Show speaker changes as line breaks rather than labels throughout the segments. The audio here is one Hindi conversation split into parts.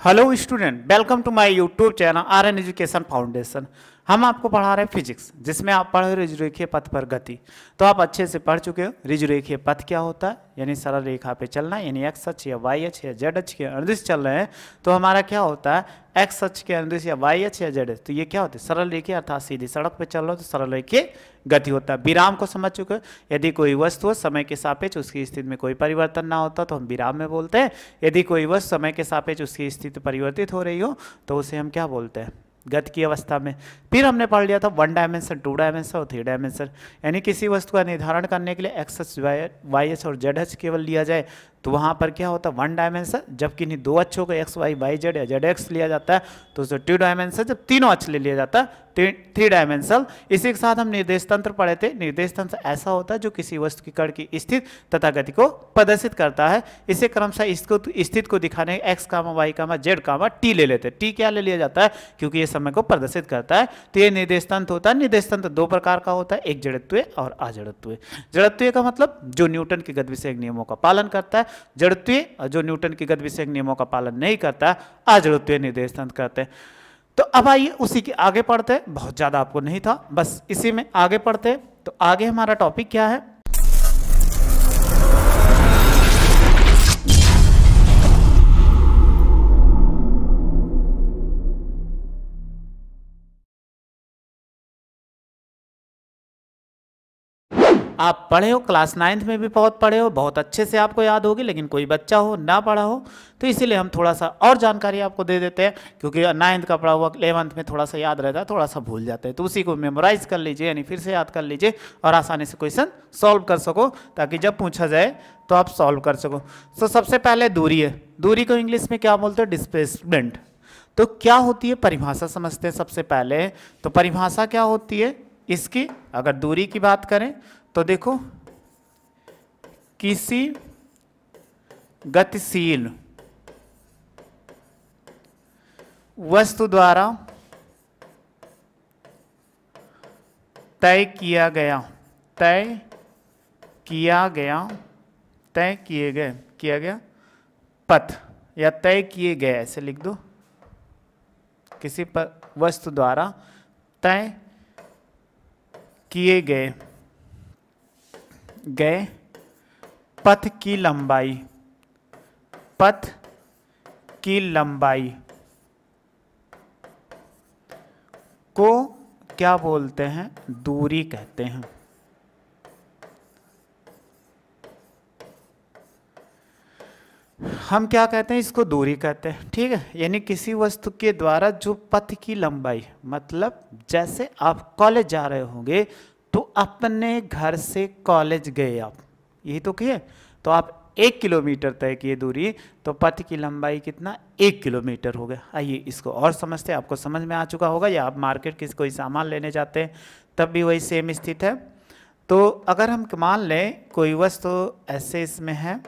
Hello student, welcome to my YouTube channel RN education foundation. हम आपको पढ़ा रहे हैं फिजिक्स, जिसमें आप पढ़ रहे ऋजुरेखीय पथ पर गति। तो आप अच्छे से पढ़ चुके हो ऋजुरेखीय पथ क्या होता है, यानी सरल रेखा पे चलना, यानी एक्स अक्ष या वाई अक्ष या जेड अक्ष के अनुदिश चल रहे हैं। तो हमारा क्या होता है, एक्स अक्ष के अनुदिश या वाई अक्ष या जेड अक्ष। तो ये क्या होता है, सरल रेखीय, अर्थात सीधी सड़क पे चल रहा हो तो सरल रेखीय गति होता है। विराम को समझ चुके हो, यदि कोई वस्तु समय के सापेक्ष उसकी स्थिति में कोई परिवर्तन ना होता तो हम विराम में बोलते हैं। यदि कोई वस्तु समय के सापेक्ष उसकी स्थिति परिवर्तित हो रही हो तो उसे हम क्या बोलते हैं, गति की अवस्था में। फिर हमने पढ़ लिया था 1 डायमेंशन, 2 डायमेंशन और 3 डायमेंशन, यानी किसी वस्तु का निर्धारण करने के लिए एक्स अक्ष, वाई अक्ष और जेड अक्ष केवल लिया जाए तो वहाँ पर क्या होता है 1 डायमेंशन। जब किन्हीं दो अक्षों को एक्स वाई वाई जेड या जेड एक्स लिया जाता है तो उसे 2 डायमेंशन। जब तीनों अक्ष ले लिया जाता है 3 डायमेंशनल। इसी के साथ हम निर्देश तंत्र पढ़े थे। निर्देश तंत्र ऐसा होता है जो किसी वस्तु की कण की स्थिति तथा गति को प्रदर्शित करता है। इसे क्रमशः स्थिति को दिखाने एक्स कामा वाई कामा जेड कामा टी ले लेते हैं। टी क्या ले लिया जाता है, क्योंकि ये समय को प्रदर्शित करता है। तो ये निर्देश तंत्र होता है। निर्देश तंत्र 2 प्रकार का होता है, एक जड़त्वीय और अजड़त्वीय। जड़त्वीय का मतलब जो न्यूटन के गति विषयक नियमों का पालन करता है, जड़त्वीय जो न्यूटन के गति विषयक नियमों का पालन नहीं करता, अजड़त्वीय निर्देश तंत्र करते हैं। तो अब आइए उसी के आगे पढ़ते हैं। बहुत ज़्यादा आपको नहीं था, बस इसी में आगे पढ़ते हैं। तो आगे हमारा टॉपिक क्या है, आप पढ़े हो, क्लास 9th में भी बहुत पढ़े हो, बहुत अच्छे से आपको याद होगी। लेकिन कोई बच्चा हो ना पढ़ा हो तो इसीलिए हम थोड़ा सा और जानकारी आपको दे देते हैं, क्योंकि 9th का पढ़ा हुआ 11th में थोड़ा सा याद रहता है, थोड़ा सा भूल जाते हैं। तो उसी को मेमोराइज कर लीजिए, यानी फिर से याद कर लीजिए और आसानी से क्वेश्चन सॉल्व कर सको, ताकि जब पूछा जाए तो आप सॉल्व कर सको। तो सबसे पहले दूरी है। दूरी को इंग्लिश में क्या बोलते हैं, डिस्प्लेसमेंट। तो क्या होती है, परिभाषा समझते हैं सबसे पहले। तो परिभाषा क्या होती है इसकी, अगर दूरी की बात करें तो देखो, किसी गतिशील वस्तु द्वारा तय किए गया पथ, या तय किए गए, ऐसे लिख दो, किसी वस्तु द्वारा तय किए गए पथ की लंबाई को क्या बोलते हैं, दूरी कहते हैं। हम क्या कहते हैं, इसको दूरी कहते हैं। ठीक है, यानी किसी वस्तु के द्वारा जो पथ की लंबाई, मतलब जैसे आप कॉलेज जा रहे होंगे तो अपने घर से कॉलेज गए आप, यही तो किए, तो आप 1 किलोमीटर तय किए दूरी, तो पथ की लंबाई कितना, 1 किलोमीटर हो गया। आइए इसको और समझते हैं, आपको समझ में आ चुका होगा। या आप मार्केट किसी कोई सामान लेने जाते हैं तब भी वही सेम स्थिति है। तो अगर हम मान लें कोई वस्तु ऐसे इसमें है,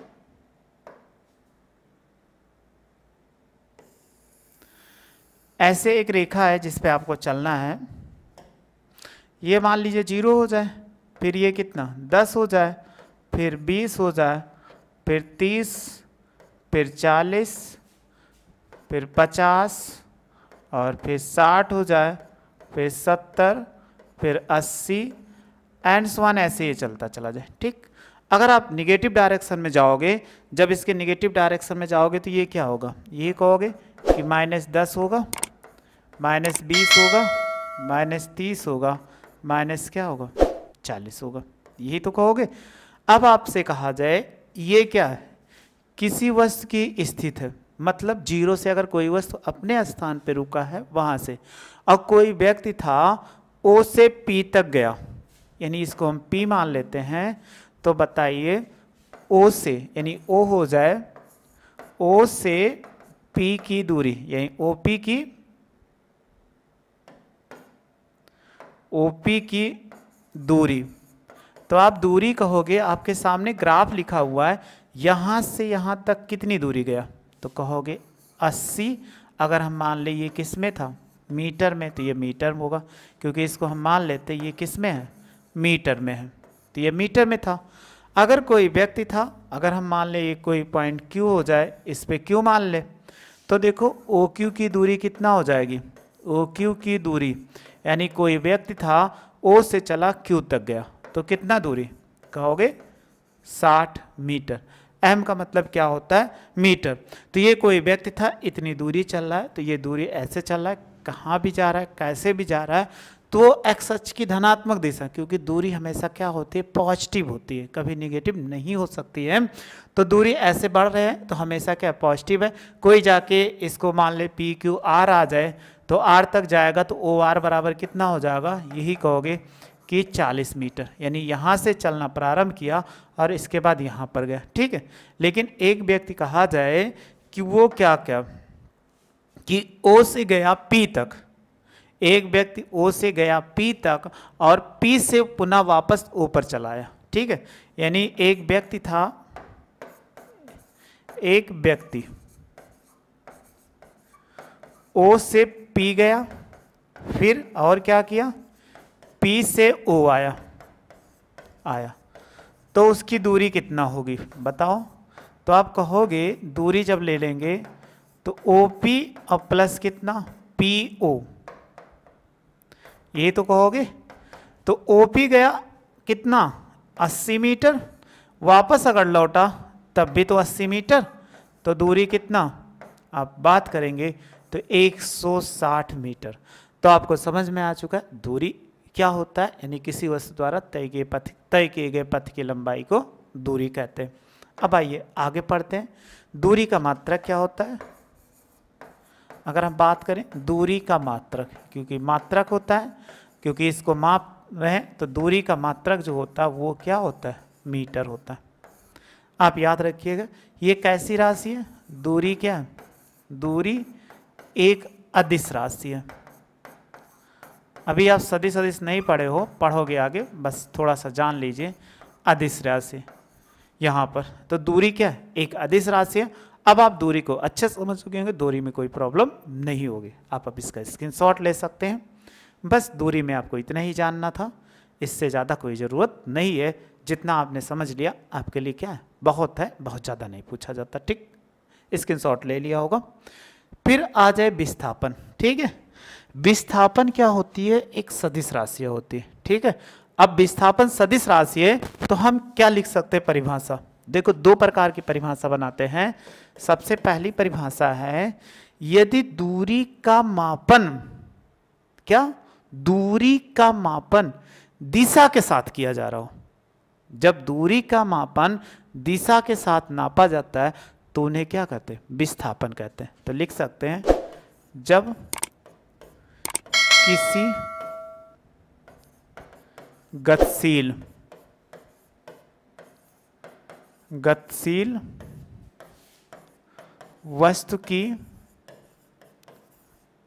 ऐसे एक रेखा है जिस पे आपको चलना है। ये मान लीजिए 0 हो जाए, फिर ये कितना 10 हो जाए, फिर 20 हो जाए, फिर 30, फिर 40, फिर 50 और फिर 60 हो जाए, फिर 70, फिर 80 एंड सो ऑन, ऐसे ये चलता चला जाए। ठीक, अगर आप निगेटिव डायरेक्शन में जाओगे, जब इसके निगेटिव डायरेक्शन में जाओगे तो ये क्या होगा, ये कहोगे कि -10 होगा, -20 होगा, -30 होगा, माइनस क्या होगा 40 होगा, यही तो कहोगे। अब आपसे कहा जाए ये क्या है, किसी वस्तु की स्थिति है, मतलब 0 से अगर कोई वस्तु अपने स्थान पे रुका है वहां से, और कोई व्यक्ति था O से P तक गया, यानी इसको हम P मान लेते हैं। तो बताइए O से, यानी O हो जाए, O से P की दूरी, यानी OP की दूरी। तो आप दूरी कहोगे, आपके सामने ग्राफ लिखा हुआ है, यहाँ से यहाँ तक कितनी दूरी गया, तो कहोगे 80। अगर हम मान ले ये किस में था, मीटर में, तो ये मीटर में होगा, क्योंकि इसको हम मान लेते ये किस में है, मीटर में है, तो ये मीटर में था। अगर कोई व्यक्ति था, अगर हम मान ले ये कोई पॉइंट Q हो जाए, इस पे Q मान ले, तो देखो ओ क्यू की दूरी कितना हो जाएगी, ओ क्यू की दूरी यानी कोई व्यक्ति था ओ से चला क्यू तक गया, तो कितना दूरी कहोगे 60 मीटर। एम का मतलब क्या होता है मीटर। तो ये कोई व्यक्ति था इतनी दूरी चल रहा है, तो ये दूरी ऐसे चल रहा है, कहाँ भी जा रहा है कैसे भी जा रहा है, तो एक्स अक्ष की धनात्मक दिशा, क्योंकि दूरी हमेशा क्या होती है पॉजिटिव होती है, कभी निगेटिव नहीं हो सकती है। तो दूरी ऐसे बढ़ रहे हैं तो हमेशा क्या पॉजिटिव है। कोई जाके इसको मान ले पी क्यू आर आ जाए तो आर तक जाएगा तो ओ आर बराबर कितना हो जाएगा, यही कहोगे कि 40 मीटर। यानी यहाँ से चलना प्रारंभ किया और इसके बाद यहाँ पर गया, ठीक है। लेकिन एक व्यक्ति कहा जाए कि वो क्या क्या कि ओ से गया पी तक, एक व्यक्ति ओ से गया पी तक और पी से पुनः वापस ओ पर चलाया, ठीक है। यानी एक व्यक्ति था, एक व्यक्ति ओ से पी गया, फिर और क्या किया पी से ओ आया, तो उसकी दूरी कितना होगी बताओ। तो आप कहोगे दूरी जब ले लेंगे तो ओ पी और प्लस कितना पी ओ, ये तो कहोगे। तो ओ पी गया कितना 80 मीटर, वापस अगर लौटा तब भी तो 80 मीटर, तो दूरी कितना आप बात करेंगे तो 160 मीटर। तो आपको समझ में आ चुका है दूरी क्या होता है, यानी किसी वस्तु द्वारा तय किए गए पथ की लंबाई को दूरी कहते हैं। अब आइए आगे पढ़ते हैं, दूरी का मात्रक क्या होता है। अगर हम बात करें दूरी का मात्रक, क्योंकि मात्रक होता है, क्योंकि इसको माप रहे हैं तो दूरी का मात्रक जो होता है वो क्या होता है मीटर होता है। आप याद रखिएगा ये कैसी राशि है, दूरी क्या है, दूरी एक अदिश राशि है। अभी आप सदिश सदिश नहीं पढ़े हो, पढ़ोगे आगे, बस थोड़ा सा जान लीजिए अदिश राशि यहाँ पर। तो दूरी क्या है एक अदिश राशि है। अब आप दूरी को अच्छे समझ चुके होंगे, दूरी में कोई प्रॉब्लम नहीं होगी। आप अब इसका स्क्रीनशॉट ले सकते हैं। बस दूरी में आपको इतना ही जानना था, इससे ज़्यादा कोई ज़रूरत नहीं है। जितना आपने समझ लिया आपके लिए क्या है बहुत है, बहुत ज़्यादा नहीं पूछा जाता, ठीक। स्क्रीनशॉट ले लिया होगा। फिर आ जाए विस्थापन, ठीक है। विस्थापन क्या होती है, एक सदिश राशि होती है, ठीक है। अब विस्थापन सदिश राशि है तो हम क्या लिख सकते हैं परिभाषा। देखो दो प्रकार की परिभाषा बनाते हैं। सबसे पहली परिभाषा है यदि दूरी का मापन, क्या दूरी का मापन दिशा के साथ किया जा रहा हो। जब दूरी का मापन दिशा के साथ नापा जाता है तो उन्हें क्या कहते हैं विस्थापन कहते हैं। तो लिख सकते हैं जब किसी गतिशील वस्तु की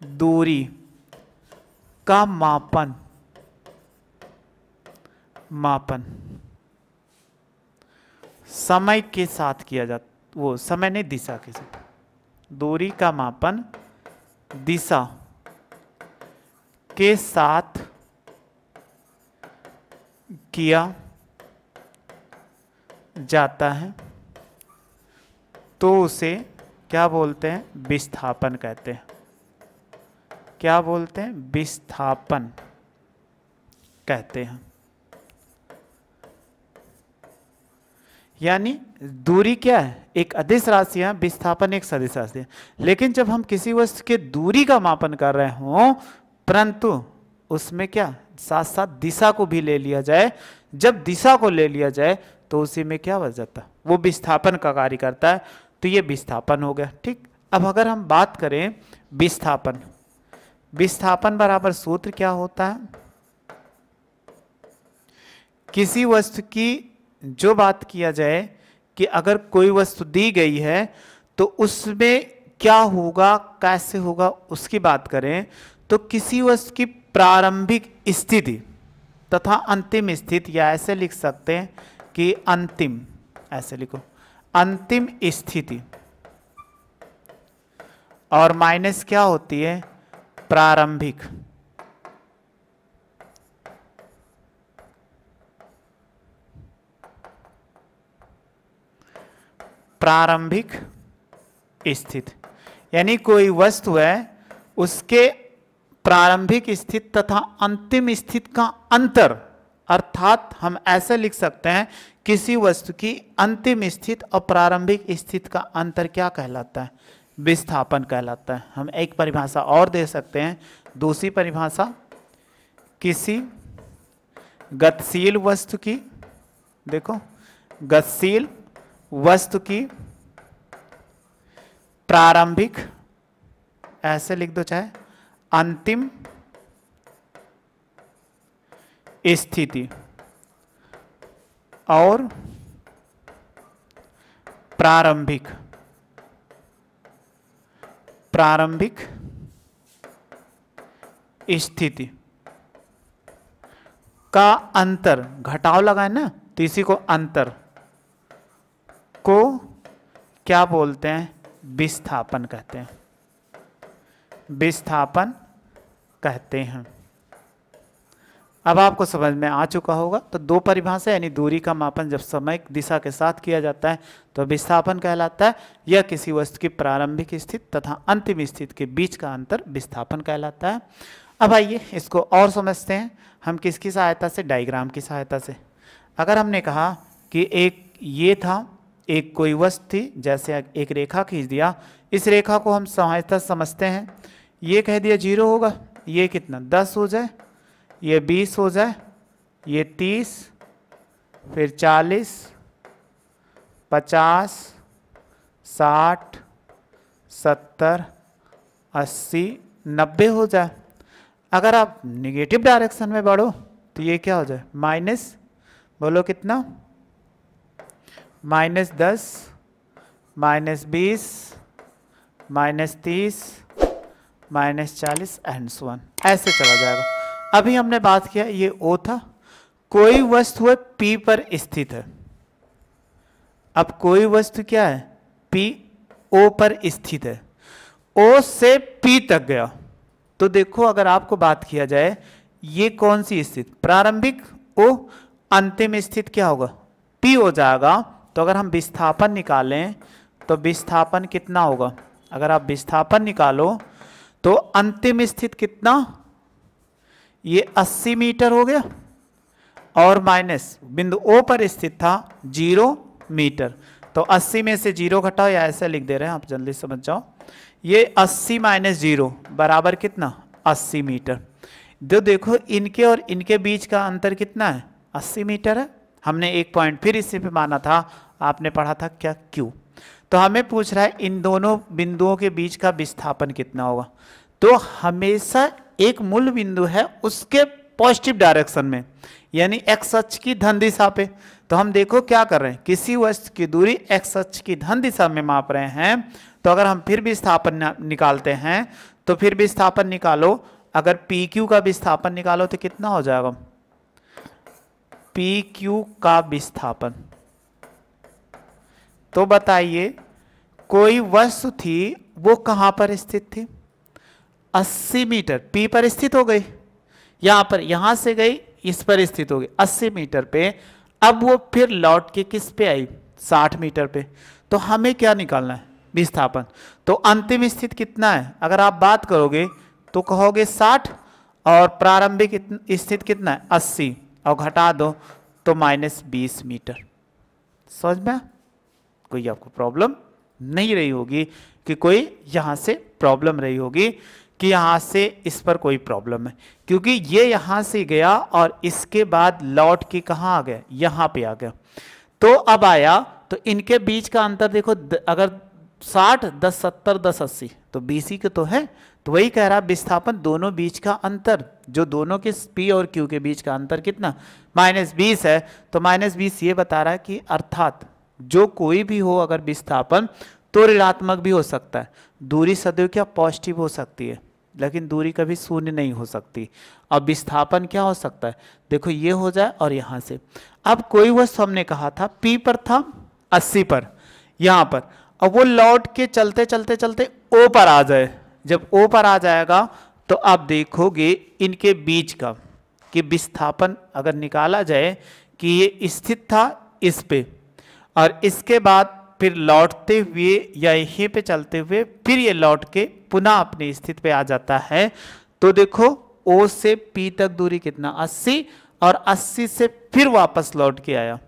दूरी का मापन समय के साथ किया जाता, वो समय नहीं दिशा के साथ, दूरी का मापन दिशा के साथ किया जाता है तो उसे क्या बोलते हैं विस्थापन कहते हैं। क्या बोलते हैं विस्थापन कहते हैं। यानी दूरी क्या है एक अदिश राशि है, विस्थापन एक सदिश राशि है। लेकिन जब हम किसी वस्तु के दूरी का मापन कर रहे हों परंतु उसमें क्या साथ साथ दिशा को भी ले लिया जाए, जब दिशा को ले लिया जाए तो उसी में क्या बच जाता है वो विस्थापन का कार्य करता है। तो ये विस्थापन हो गया, ठीक। अब अगर हम बात करें विस्थापन, विस्थापन बराबर सूत्र क्या होता है, किसी वस्तु की जो बात किया जाए कि अगर कोई वस्तु दी गई है तो उसमें क्या होगा कैसे होगा उसकी बात करें तो किसी वस्तु की प्रारंभिक स्थिति तथा अंतिम स्थिति, या ऐसे लिख सकते हैं कि अंतिम, ऐसे लिखो अंतिम स्थिति, और माइनस क्या होती है प्रारंभिक। प्रारंभिक स्थिति यानी कोई वस्तु है उसके प्रारंभिक स्थिति तथा अंतिम स्थिति का अंतर, अर्थात हम ऐसे लिख सकते हैं किसी वस्तु की अंतिम स्थिति और प्रारंभिक स्थिति का अंतर क्या कहलाता है? विस्थापन कहलाता है। हम एक परिभाषा और दे सकते हैं, दूसरी परिभाषा, किसी गतिशील वस्तु की, देखो गतिशील वस्तु की प्रारंभिक, ऐसे लिख दो चाहे अंतिम स्थिति और प्रारंभिक स्थिति का अंतर, घटाव लगाए ना, तो इसी को अंतर को क्या बोलते हैं? विस्थापन कहते हैं, विस्थापन कहते हैं। अब आपको समझ में आ चुका होगा। तो दो परिभाषा, यानी दूरी का मापन जब समय दिशा के साथ किया जाता है तो विस्थापन कहलाता है, या किसी वस्तु की प्रारंभिक स्थिति तथा अंतिम स्थिति के बीच का अंतर विस्थापन कहलाता है। अब आइए इसको और समझते हैं हम किसकी सहायता से? डायग्राम की सहायता से। अगर हमने कहा कि एक ये था, एक कोई वस्तु थी, जैसे एक रेखा खींच दिया, इस रेखा को हम सहायता समझते हैं, ये कह दिया 0 होगा, ये कितना 10 हो जाए, ये 20 हो जाए, ये 30, फिर 40, 50, 60, 70, 80, 90 हो जाए। अगर आप निगेटिव डायरेक्शन में बढ़ो तो ये क्या हो जाए? माइनस, बोलो कितना? -10, -20, -30, -40 एंड सो ऑन, ऐसे चला जाएगा। अभी हमने बात किया ये O था, कोई वस्तु है P पर स्थित है। अब कोई वस्तु क्या है? P O पर स्थित है, O से P तक गया। तो देखो अगर आपको बात किया जाए ये कौन सी स्थिति? प्रारंभिक O, अंतिम स्थिति क्या होगा? P हो जाएगा। तो अगर हम विस्थापन निकालें तो विस्थापन कितना होगा? अगर आप विस्थापन निकालो तो अंतिम स्थिति कितना? ये 80 मीटर हो गया, और माइनस बिंदु O पर स्थित था 0 मीटर। तो 80 में से 0 घटाओ, या ऐसे लिख दे रहे हैं आप, जल्दी समझ जाओ। ये 80 - 0 बराबर कितना? 80 मीटर। जो देखो इनके और इनके बीच का अंतर कितना है? 80 मीटर है। हमने एक पॉइंट फिर इसी पे माना था, आपने पढ़ा था क्या? Q। तो हमें पूछ रहा है इन दोनों बिंदुओं के बीच का विस्थापन कितना होगा। तो हमेशा एक मूल बिंदु है उसके पॉजिटिव डायरेक्शन में, यानी एक्स अक्ष की धन दिशा पे। तो हम देखो क्या कर रहे हैं, किसी वस्तु की दूरी एक्स अक्ष की धन दिशा में माप रहे हैं। तो अगर हम फिर विस्थापन निकालते हैं तो फिर विस्थापन निकालो, अगर पी क्यू का विस्थापन निकालो तो कितना हो जाएगा? पी क्यू का विस्थापन। तो बताइए कोई वस्तु थी वो कहां पर स्थित थी? 80 मीटर पी पर स्थित हो गई, यहां पर, यहां से गई इस पर स्थित हो गई 80 मीटर पे। अब वो फिर लौट के किस पे आई? 60 मीटर पे। तो हमें क्या निकालना है? विस्थापन। तो अंतिम स्थिति कितना है? अगर आप बात करोगे तो कहोगे 60, और प्रारंभिक स्थिति कितना है? 80, और घटा दो तो -20 मीटर। समझ में? कोई आपको प्रॉब्लम नहीं रही होगी कि कोई यहां से प्रॉब्लम रही होगी कि यहां से इस पर कोई प्रॉब्लम है, क्योंकि ये यहां से गया और इसके बाद लौट के कहां आ गया? यहां पे आ गया। तो अब आया तो इनके बीच का अंतर देखो, अगर 60, 10, 70, 10, 80 तो 20 के तो है। तो वही कह रहा विस्थापन दोनों बीच का अंतर, जो दोनों के P और Q के बीच का अंतर कितना? -20 है। तो -20 ये बता रहा है कि अर्थात जो कोई भी हो अगर विस्थापन तो ऋणात्मक भी हो सकता है। दूरी सदैव क्या पॉजिटिव हो सकती है, लेकिन दूरी कभी शून्य नहीं हो सकती। अब विस्थापन क्या हो सकता है? देखो ये हो जाए और यहां से। अब कोई वस्तु हमने कहा था P पर था 80 पर, यहां पर, अब वो लौट के चलते चलते चलते O पर आ जाए। जब O पर आ जाएगा तो आप देखोगे इनके बीच का कि विस्थापन अगर निकाला जाए कि ये स्थित था इस पे, और इसके बाद फिर लौटते हुए या यहीं पे चलते हुए फिर ये लौट के पुनः अपनी स्थिति पे आ जाता है। तो देखो O से P तक दूरी कितना 80 और 80 से फिर वापस लौट के आया,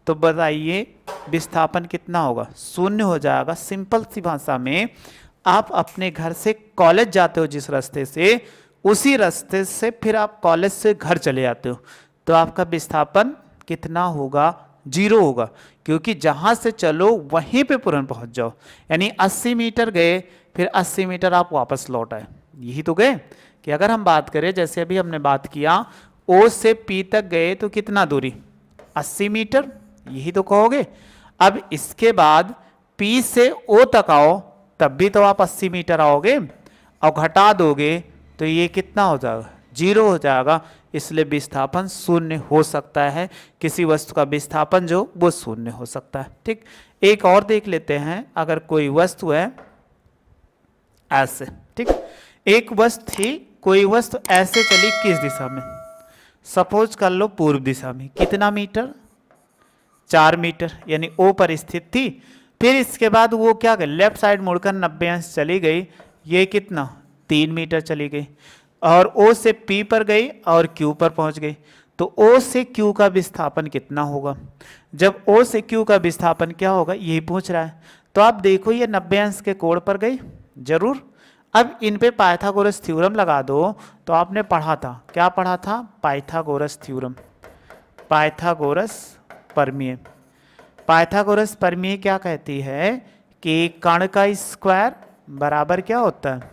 तो बताइए विस्थापन कितना होगा? शून्य हो जाएगा। सिंपल सी भाषा में आप अपने घर से कॉलेज जाते हो जिस रास्ते से, उसी रास्ते से फिर आप कॉलेज से घर चले जाते हो, तो आपका विस्थापन कितना होगा? 0 होगा, क्योंकि जहां से चलो वहीं पे तुरंत पहुंच जाओ। यानी 80 मीटर गए, फिर 80 मीटर आप वापस लौट आए, यही तो गए। कि अगर हम बात करें जैसे अभी हमने बात किया O से P तक गए तो कितना दूरी? 80 मीटर, यही तो कहोगे। अब इसके बाद P से O तक आओ, तब भी तो आप 80 मीटर आओगे, और घटा दोगे तो ये कितना हो जाएगा? 0 हो जाएगा। इसलिए विस्थापन शून्य हो सकता है। किसी वस्तु का विस्थापन जो वो शून्य हो सकता है। ठीक, एक और देख लेते हैं। अगर कोई वस्तु है ऐसे, ठीक, एक वस्तु थी, कोई वस्तु ऐसे चली किस दिशा में? सपोज कर लो पूर्व दिशा में। कितना मीटर? 4 मीटर, यानी O पर स्थित थी। फिर इसके बाद वो क्या गई? लेफ्ट साइड मुड़कर 90 अंश चली गई। ये कितना? 3 मीटर चली गई, और O से P पर गई और Q पर पहुंच गई। तो O से Q का विस्थापन कितना होगा? जब O से Q का विस्थापन क्या होगा यही पूछ रहा है। तो आप देखो ये 90 अंश के कोण पर गई जरूर। अब इन पे पाइथागोरस थ्योरम लगा दो। तो आपने पढ़ा था, क्या पढ़ा था? पाइथागोरस थ्योरम, पाइथागोरस प्रमेय। पाइथागोरस प्रमेय क्या कहती है कि कण का स्क्वायर बराबर क्या होता है?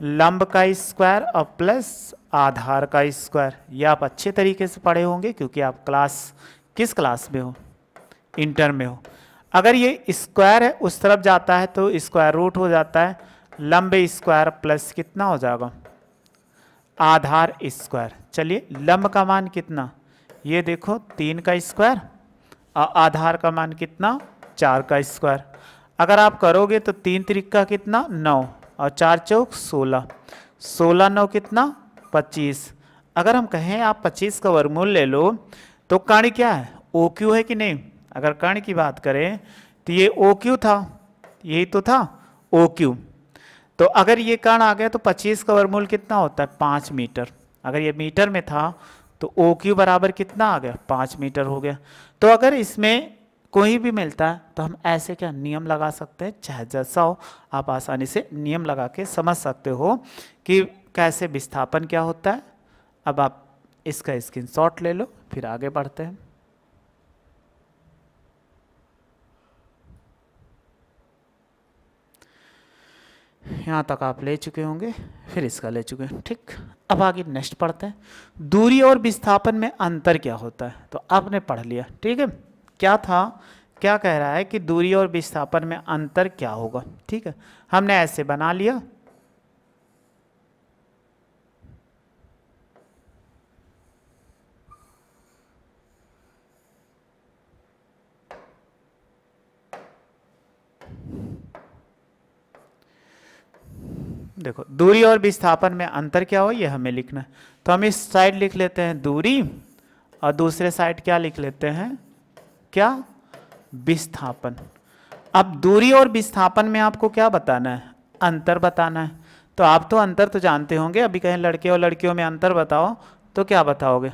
लंब का स्क्वायर और प्लस आधार का स्क्वायर। ये आप अच्छे तरीके से पढ़े होंगे, क्योंकि आप किस क्लास में हो? इंटर में हो। अगर ये स्क्वायर है उस तरफ जाता है तो स्क्वायर रूट हो जाता है। लंब स्क्वायर प्लस कितना हो जाएगा? आधार स्क्वायर। चलिए लंब का मान कितना? ये देखो 3 का स्क्वायर, और आधार का मान कितना? 4 का स्क्वायर। अगर आप करोगे तो 3 त्रिका कितना? 9, और 4 चौक 16, 16 9 कितना? 25। अगर हम कहें आप 25 का वर्गमूल ले लो, तो कण क्या है? OQ है कि नहीं? अगर कण की बात करें तो ये OQ था, यही तो था OQ। तो अगर ये कण आ गया तो 25 का वर्गमूल कितना होता है? 5 मीटर। अगर ये मीटर में था तो OQ बराबर कितना आ गया? 5 मीटर हो गया। तो अगर इसमें कोई भी मिलता है तो हम ऐसे क्या नियम लगा सकते हैं? चाहे जैसा हो, आप आसानी से नियम लगा के समझ सकते हो कि कैसे विस्थापन क्या होता है। अब आप इसका स्क्रीनशॉट ले लो, फिर आगे बढ़ते हैं। यहाँ तक आप ले चुके होंगे, फिर इसका ले चुके हैं। ठीक, अब आगे नेक्स्ट पढ़ते हैं। दूरी और विस्थापन में अंतर क्या होता है? तो आपने पढ़ लिया, ठीक है। क्या था, क्या कह रहा है कि दूरी और विस्थापन में अंतर क्या होगा? ठीक है, हमने ऐसे बना लिया। देखो दूरी और विस्थापन में अंतर क्या हो ये हमें लिखना है। तो हम इस साइड लिख लेते हैं दूरी, और दूसरे साइड क्या लिख लेते हैं? क्या? विस्थापन। अब दूरी और विस्थापन में आपको क्या बताना है? अंतर बताना है। तो आप तो अंतर तो जानते होंगे। अभी कहें लड़के और लड़कियों में अंतर बताओ, तो क्या बताओगे?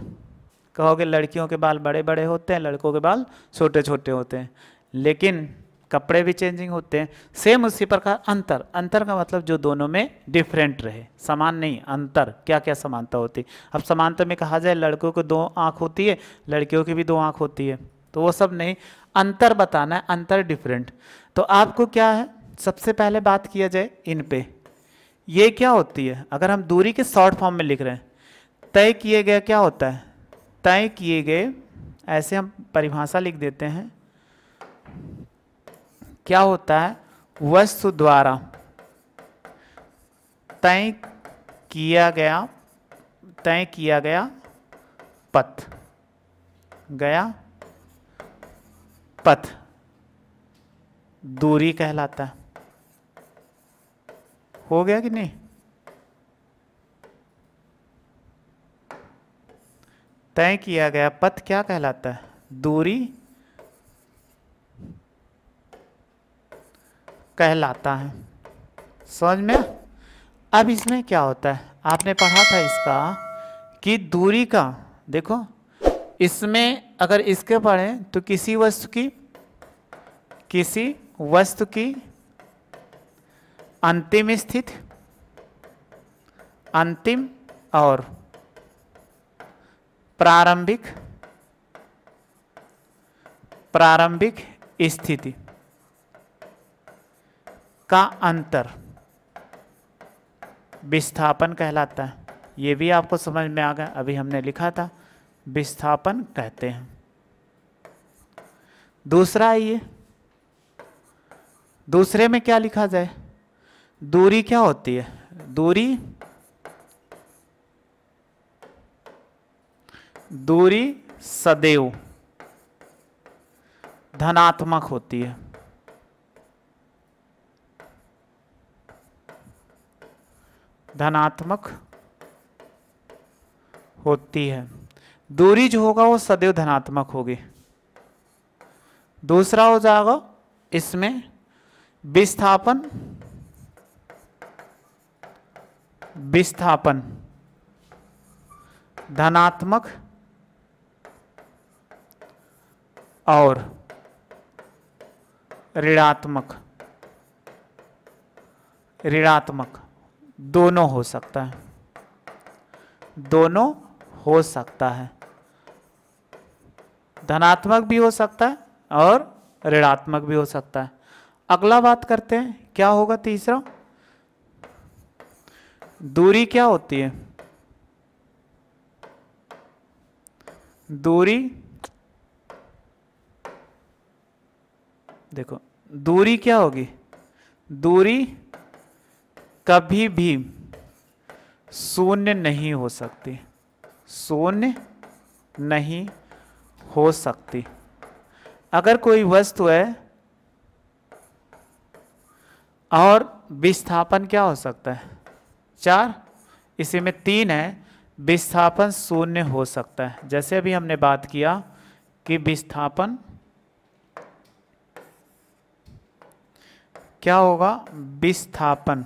कहोगे लड़कियों के बाल बड़े बड़े होते हैं, लड़कों के बाल छोटे छोटे होते हैं, लेकिन कपड़े भी चेंजिंग होते हैं। सेम उसी प्रकार अंतर, अंतर का मतलब जो दोनों में डिफरेंट रहे, समान नहीं। अंतर क्या क्या समानता होती? अब समानता में कहा जाए लड़कों को 2 आँख होती है, लड़कियों की भी 2 आँख होती है, तो वो सब नहीं। अंतर बताना है, अंतर डिफरेंट। तो आपको क्या है, सबसे पहले बात किया जाए इन पे, ये क्या होती है? अगर हम दूरी के शॉर्ट फॉर्म में लिख रहे हैं, तय किए गए क्या होता है? तय किए गए, ऐसे हम परिभाषा लिख देते हैं। क्या होता है? वस्तु द्वारा तय किया गया पथ, दूरी कहलाता है। हो गया कि नहीं? तय किया गया पथ क्या कहलाता है? दूरी कहलाता है। समझ में? अब इसमें क्या होता है, आपने पढ़ा था इसका कि दूरी का, देखो इसमें अगर इसके पढ़ें तो किसी वस्तु की अंतिम स्थिति, अंतिम और प्रारंभिक स्थिति का अंतर विस्थापन कहलाता है। ये भी आपको समझ में आ गया, अभी हमने लिखा था विस्थापन कहते हैं। दूसरा ये, दूसरे में क्या लिखा जाए, दूरी क्या होती है, दूरी सदैव धनात्मक होती है। धनात्मक होती है, दूरी जो होगा वो सदैव धनात्मक होगी। दूसरा हो जाएगा इसमें विस्थापन धनात्मक और ऋणात्मक दोनों हो सकता है, दोनों हो सकता है। धनात्मक भी हो सकता है और ऋणात्मक भी हो सकता है। अगला बात करते हैं, क्या होगा तीसरा, दूरी क्या होती है, दूरी, देखो दूरी क्या होगी, दूरी कभी भी शून्य नहीं हो सकती, शून्य नहीं हो सकती। अगर कोई वस्तु है और विस्थापन क्या हो सकता है 4, इसी में 3 है, विस्थापन शून्य हो सकता है। जैसे अभी हमने बात किया कि विस्थापन क्या होगा, विस्थापन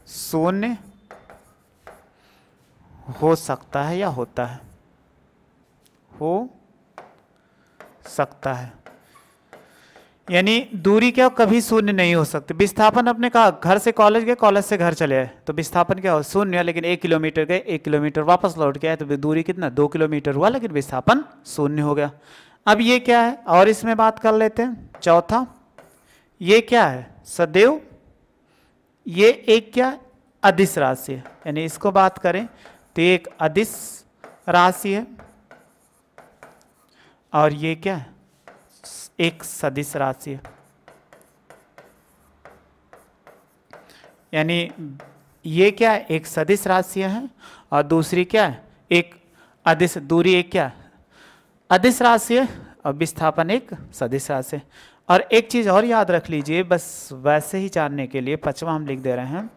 शून्य हो सकता है या होता है, हो सकता है। यानी दूरी क्या कभी शून्य नहीं हो सकती। विस्थापन अपने कहा घर से कॉलेज गए, कॉलेज से घर चले आए तो विस्थापन क्या हो, शून्य। लेकिन 1 किलोमीटर गए, 1 किलोमीटर वापस लौट के आए तो दूरी कितना 2 किलोमीटर हुआ, लेकिन विस्थापन शून्य हो गया। अब ये क्या है, और इसमें बात कर लेते हैं। चौथा, ये क्या है, सदैव, ये एक क्या अदिश राशि है, यानी इसको बात करें तो एक अदिश राशि है और ये क्या है, एक सदिश राशि है। यानी ये क्या है, एक सदिश राशि है और दूसरी क्या है, एक अदिश। दूरी एक क्या है, अदिश राशि है और विस्थापन एक सदिश राशि है। और एक चीज और याद रख लीजिए, बस वैसे ही जानने के लिए 5वां हम लिख दे रहे हैं।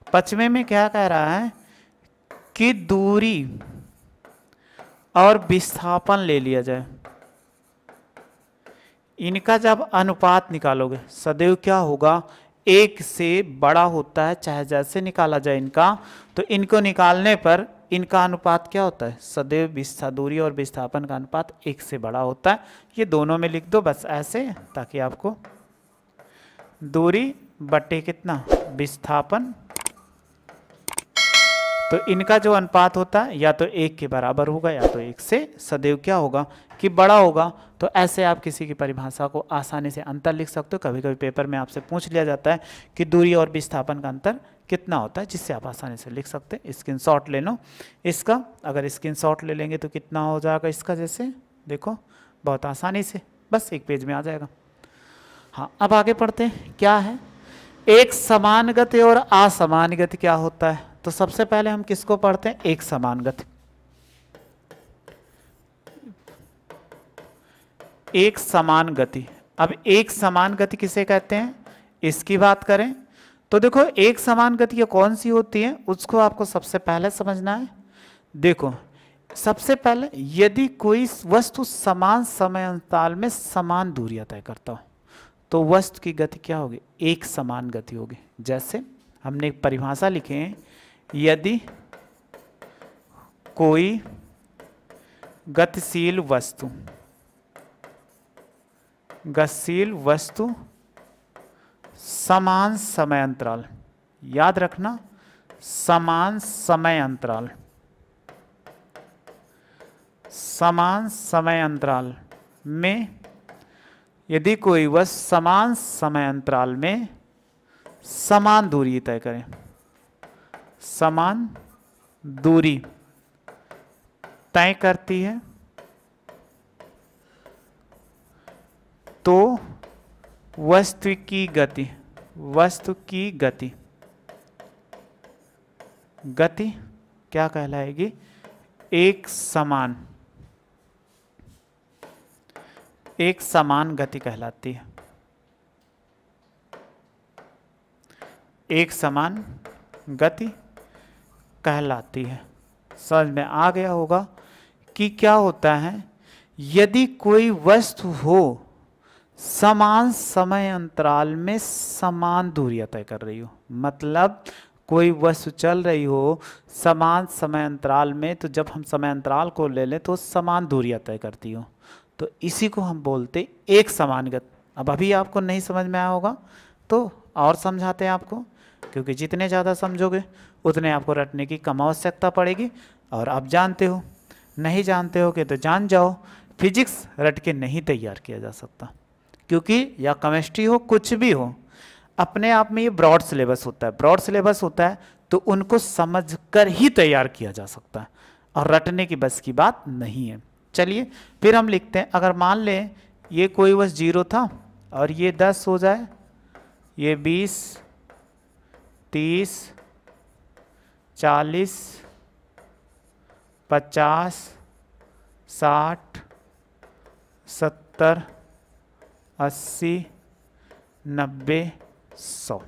5वें में क्या कह रहा है कि दूरी और विस्थापन ले लिया जाए, इनका जब अनुपात निकालोगे सदैव क्या होगा, 1 से बड़ा होता है, चाहे जैसे निकाला जाए इनका, तो इनको निकालने पर इनका अनुपात क्या होता है, सदैव दूरी और विस्थापन का अनुपात 1 से बड़ा होता है। ये दोनों में लिख दो बस ऐसे, ताकि आपको दूरी बटे कितना विस्थापन, तो इनका जो अनुपात होता है या तो 1 के बराबर होगा या तो 1 से सदैव क्या होगा कि बड़ा होगा। तो ऐसे आप किसी की परिभाषा को आसानी से अंतर लिख सकते हो। कभी कभी पेपर में आपसे पूछ लिया जाता है कि दूरी और विस्थापन का अंतर कितना होता है, जिससे आप आसानी से लिख सकते हैं। स्क्रीनशॉट ले लो इसका, अगर स्क्रीनशॉट ले लेंगे तो कितना हो जाएगा इसका, जैसे देखो बहुत आसानी से बस 1 पेज में आ जाएगा। हाँ, अब आगे पढ़ते हैं, क्या है एक समान गति और असमान गति क्या होता है। तो सबसे पहले हम किसको पढ़ते हैं, एक समान गति। एक समान गति, अब एक समान गति किसे कहते हैं, इसकी बात करें तो देखो एक समान गति कौन सी होती है, उसको आपको सबसे पहले समझना है। देखो सबसे पहले, यदि कोई वस्तु समान समय अंतराल में समान दूरियां तय करता हो तो वस्तु की गति क्या होगी, एक समान गति होगी। जैसे हमने एक परिभाषा लिखे हैं, यदि कोई गतिशील वस्तु समान समय अंतराल, याद रखना समान समय अंतराल में, यदि कोई वस्तु समान समय अंतराल में समान दूरी तय करें, समान दूरी तय करती है, तो वस्तु की गति क्या कहलाएगी, एक समान गति कहलाती है। एक समान गति कहलाती है। समझ में आ गया होगा कि क्या होता है, यदि कोई वस्तु हो समान समय अंतराल में समान दूरियां तय कर रही हो, मतलब कोई वस्तु चल रही हो समान समय अंतराल में, तो जब हम समय अंतराल को ले लें तो समान दूरियां तय करती हो, तो इसी को हम बोलते एक समान गति। अब अभी आपको नहीं समझ में आया होगा तो और समझाते हैं आपको, क्योंकि जितने ज़्यादा समझोगे उतने आपको रटने की कम आवश्यकता पड़ेगी। और आप जानते हो, नहीं जानते हो कि तो जान जाओ, फिजिक्स रट के नहीं तैयार किया जा सकता, क्योंकि या केमिस्ट्री हो कुछ भी हो, अपने आप में ये ब्रॉड सिलेबस होता है। ब्रॉड सिलेबस होता है तो उनको समझकर ही तैयार किया जा सकता है, और रटने की बस की बात नहीं है। चलिए फिर हम लिखते हैं, अगर मान लें ये कोई बस 0 था और ये 10 हो जाए, ये 20, 30, 40, 50, 60, 70, 80, 90, 100,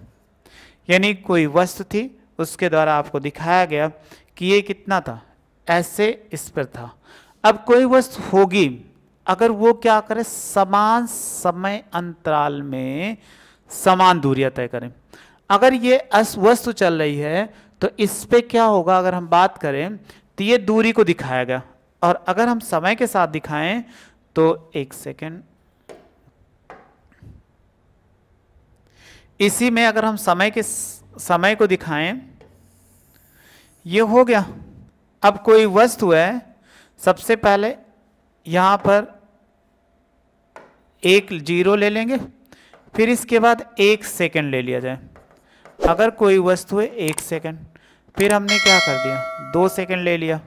यानी कोई वस्तु थी, उसके द्वारा आपको दिखाया गया कि ये कितना था, ऐसे इस पर था। अब कोई वस्तु होगी, अगर वो क्या करे, समान समय अंतराल में समान दूरियां तय करें। अगर ये वस्तु चल रही है तो इस पे क्या होगा, अगर हम बात करें तो ये दूरी को दिखाया गया, और अगर हम समय के साथ दिखाएं तो एक सेकेंड, इसी में अगर हम समय को दिखाएं, ये हो गया। अब कोई वस्तु है, सबसे पहले यहां पर एक 0 ले लेंगे, फिर इसके बाद 1 सेकेंड ले लिया जाए। अगर कोई वस्तु है 1 सेकेंड, फिर हमने क्या कर दिया, 2 सेकेंड ले लिया,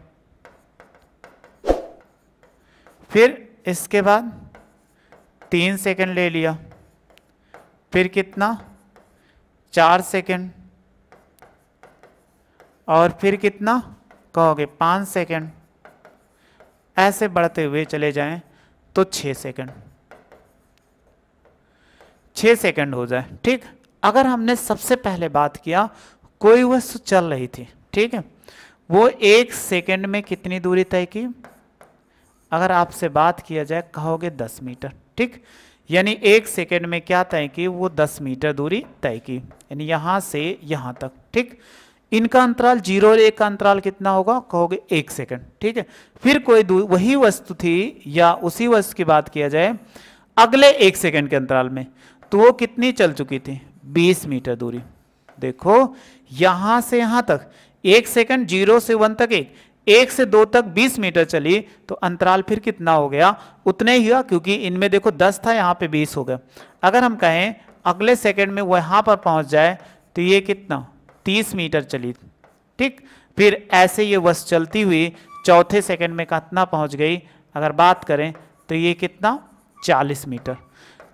फिर इसके बाद 3 सेकेंड ले लिया, फिर कितना 4 सेकेंड, और फिर कितना कहोगे 5 सेकेंड, ऐसे बढ़ते हुए चले जाएं तो 6 सेकेंड, 6 सेकेंड हो जाए। ठीक, अगर हमने सबसे पहले बात किया, कोई वस्तु चल रही थी, ठीक है, वो 1 सेकेंड में कितनी दूरी तय की, अगर आपसे बात किया जाए कहोगे 10 मीटर। ठीक, यानी 1 सेकेंड में क्या तय की, वो 10 मीटर दूरी तय की, यानी यहां से यहां तक। ठीक, इनका अंतराल 0 और 1 का अंतराल कितना होगा, कहोगे 1 सेकेंड। ठीक है, फिर कोई वही वस्तु थी, या उसी वस्तु की बात किया जाए अगले 1 सेकेंड के अंतराल में, तो वो कितनी चल चुकी थी, 20 मीटर दूरी। देखो यहां से यहां तक 1 सेकेंड, 0 से 1 तक 1 से 2 तक 20 मीटर चली, तो अंतराल फिर कितना हो गया, उतने ही हुआ, क्योंकि इनमें देखो 10 था, यहाँ पे 20 हो गया। अगर हम कहें अगले सेकेंड में वहां पर पहुंच जाए तो ये कितना 30 मीटर चली। ठीक, फिर ऐसे ये वस्तु चलती हुई चौथे सेकेंड में कितना पहुंच गई, अगर बात करें तो ये कितना 40 मीटर,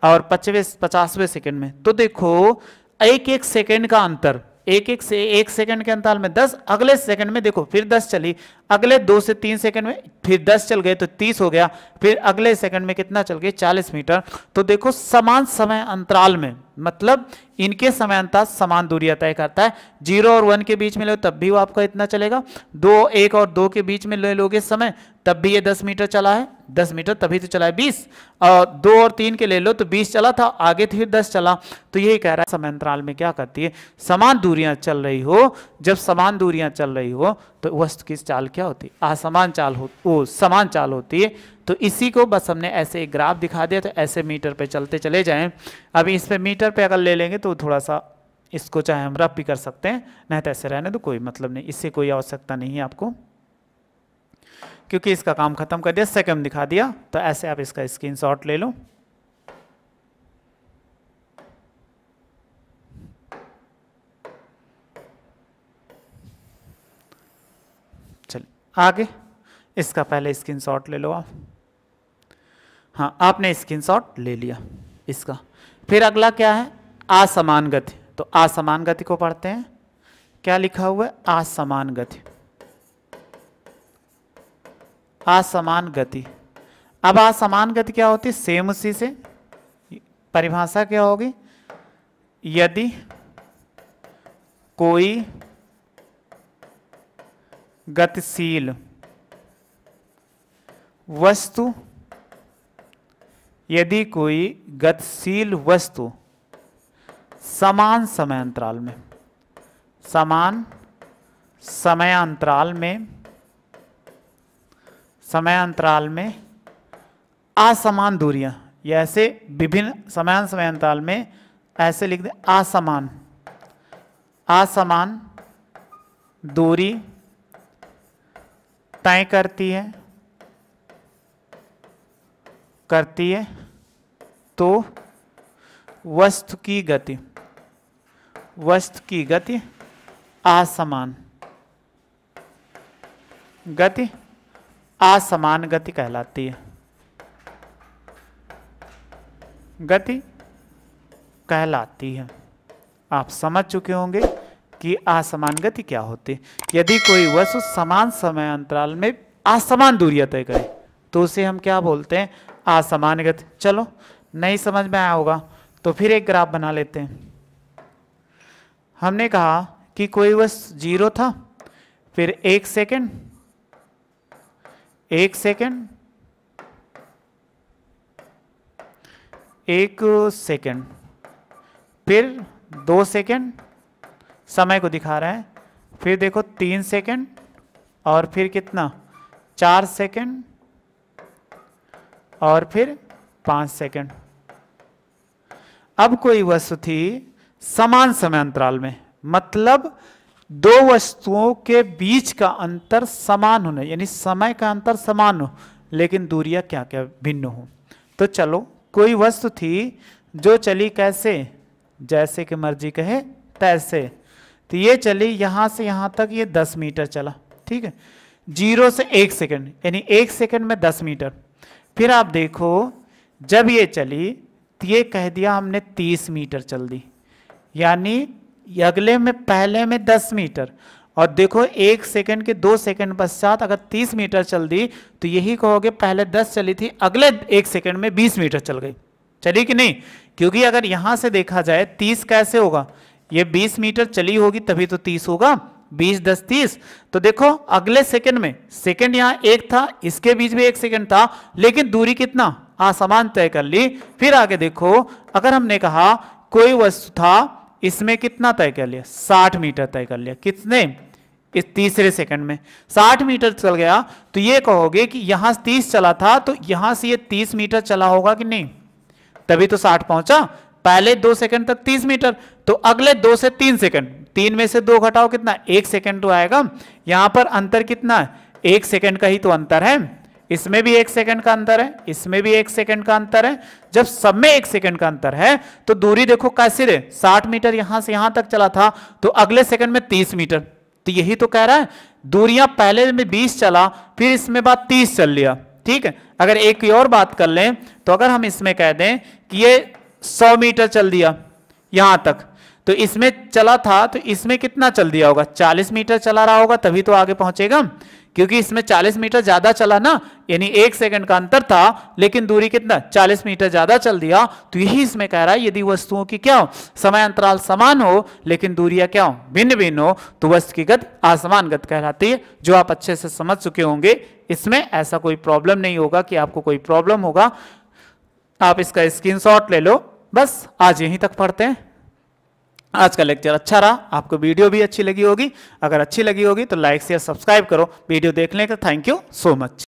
और 50वें सेकेंड में, तो देखो 1 सेकेंड का अंतर, 1 सेकेंड के अंतराल में 10, अगले सेकेंड में देखो फिर 10 चली, अगले 2 से 3 सेकंड में फिर 10 चल गए तो 30 हो गया, फिर अगले सेकंड में कितना चल गए 40 मीटर। तो देखो समान समय अंतराल में, मतलब इनके समय अंतराल समान दूरियां तय करता है। 0 और 1 के बीच में लो तब भी वो आपका इतना चलेगा, 1 और 2 के बीच में ले लोगे समय तब भी ये 10 मीटर चला है, 10 मीटर तभी तो चला है 20, और 2 और 3 के ले लो तो 20 चला था, आगे फिर 10 चला। तो यही कह रहा है समय अंतराल में क्या करती है, समान दूरियां चल रही हो, जब समान दूरियां चल रही हो तो वस्तु की चाल क्या होती है, असमान चाल हो, वो समान चाल होती है। तो इसी को बस हमने ऐसे एक ग्राफ दिखा दिया, तो ऐसे मीटर पे चलते चले जाएं। अभी इस पे मीटर पे अगर ले लेंगे तो थोड़ा सा इसको चाहे हम रफ भी कर सकते हैं, नहीं तो ऐसे रहने दो, कोई मतलब नहीं, इससे कोई आवश्यकता नहीं है आपको, क्योंकि इसका काम खत्म कर दिया, सेकंड दिखा दिया। तो ऐसे आप इसका स्क्रीनशॉट ले लो। चलिए आगे, इसका पहले स्क्रीनशॉट ले लो आप। हाँ, आपने स्क्रीनशॉट ले लिया इसका। फिर अगला क्या है, असमान गति। तो असमान गति को पढ़ते हैं, क्या लिखा हुआ है, असमान गति, असमान गति। अब असमान गति क्या होती है, सेम उसी से परिभाषा क्या होगी, यदि कोई गतिशील वस्तु, यदि कोई गतिशील वस्तु समान समय अंतराल में, समान समयांतराल में, समयांतराल में असमान दूरियां, ये ऐसे विभिन्न समान समयांतराल में ऐसे लिख दे, असमान, असमान दूरी तय करती है तो वस्तु की गति, वस्तु की गति असमान गति, असमान गति कहलाती है, गति कहलाती है। आप समझ चुके होंगे कि असमान गति क्या होती है। यदि कोई वस्तु समान समय अंतराल में असमान दूरियां तय करे तो उसे हम क्या बोलते हैं, असमान गति। चलो नहीं समझ में आया होगा तो फिर एक ग्राफ बना लेते हैं। हमने कहा कि कोई वस्तु 0 था, फिर 1 सेकंड, 1 सेकंड, 1 सेकंड, फिर 2 सेकंड, समय को दिखा रहे हैं, फिर देखो 3 सेकंड, और फिर कितना 4 सेकंड, और फिर 5 सेकंड। अब कोई वस्तु थी समान समय अंतराल में, मतलब दो वस्तुओं के बीच का अंतर समान होना, यानी समय का अंतर समान हो लेकिन दूरियां क्या क्या भिन्न हो। तो चलो कोई वस्तु थी जो चली कैसे, जैसे कि मर्जी कहे तैसे, तो ये चली यहां से यहां तक, ये 10 मीटर चला, ठीक है, 0 से 1 सेकंड, यानी 1 सेकंड में 10 मीटर। फिर आप देखो जब ये चली तो ये कह दिया हमने 30 मीटर चल दी, यानी अगले में पहले में 10 मीटर, और देखो 1 सेकंड के 2 सेकंड पश्चात अगर 30 मीटर चल दी तो यही कहोगे पहले 10 चली थी, अगले 1 सेकंड में 20 मीटर चल गई। चली कि नहीं, क्योंकि अगर यहां से देखा जाए 30 कैसे होगा, ये 20 मीटर चली होगी तभी तो 30 होगा, 20 10 30। तो देखो अगले सेकंड में, सेकंड यहां 1 था, इसके बीच में 1 सेकंड था, लेकिन दूरी कितना असमान तय कर ली। फिर आगे देखो, अगर हमने कहा कोई वस्तु था, इसमें कितना तय कर लिया, 60 मीटर तय कर लिया, कितने, इस तीसरे सेकंड में 60 मीटर चल गया, तो ये कहोगे कि यहां 30 चला था तो यहां से ये 30 मीटर चला होगा कि नहीं, तभी तो 60 पहुंचा। पहले 2 सेकंड तक 30 मीटर, तो अगले 2 से 3 सेकंड, 3 में से 2 घटाओ कितना, 1 सेकंड तो आएगा। यहां पर अंतर कितना है, 1 सेकंड का ही तो अंतर है, इसमें भी 1 सेकंड का अंतर है, इसमें भी 1 सेकंड का अंतर है। जब सब में 1 सेकंड का अंतर है तो दूरी देखो कैसे रहे, 60 मीटर यहां से यहां तक चला था, तो अगले सेकंड में 30 मीटर। तो यही तो कह रहा है, दूरियां पहले में 20 चला, फिर इसमें बाद 30 चल लिया, ठीक है। अगर एक और बात कर लें तो अगर हम इसमें कह दें कि ये 100 मीटर चल दिया यहां तक, तो इसमें चला था तो इसमें कितना चल दिया होगा, 40 मीटर चला रहा होगा तभी तो आगे पहुंचेगा, क्योंकि इसमें 40 मीटर ज्यादा चला ना, यानी 1 सेकंड का अंतर था लेकिन दूरी कितना 40 मीटर ज्यादा चल दिया। तो यही इसमें कह रहा है यदि वस्तुओं की क्या हो, समय अंतराल समान हो लेकिन दूरियां क्या हो, भिन्न भिन्न हो, तो वस्तु की गति असमान गति कहलाती है, जो आप अच्छे से समझ चुके होंगे। इसमें ऐसा कोई प्रॉब्लम नहीं होगा कि आपको कोई प्रॉब्लम होगा। आप इसका स्क्रीनशॉट ले लो। बस आज यहीं तक पढ़ते हैं। आज का लेक्चर अच्छा रहा, आपको वीडियो भी अच्छी लगी होगी। अगर अच्छी लगी होगी तो लाइक शेयर सब्सक्राइब करो। वीडियो देखने का थैंक यू सो मच।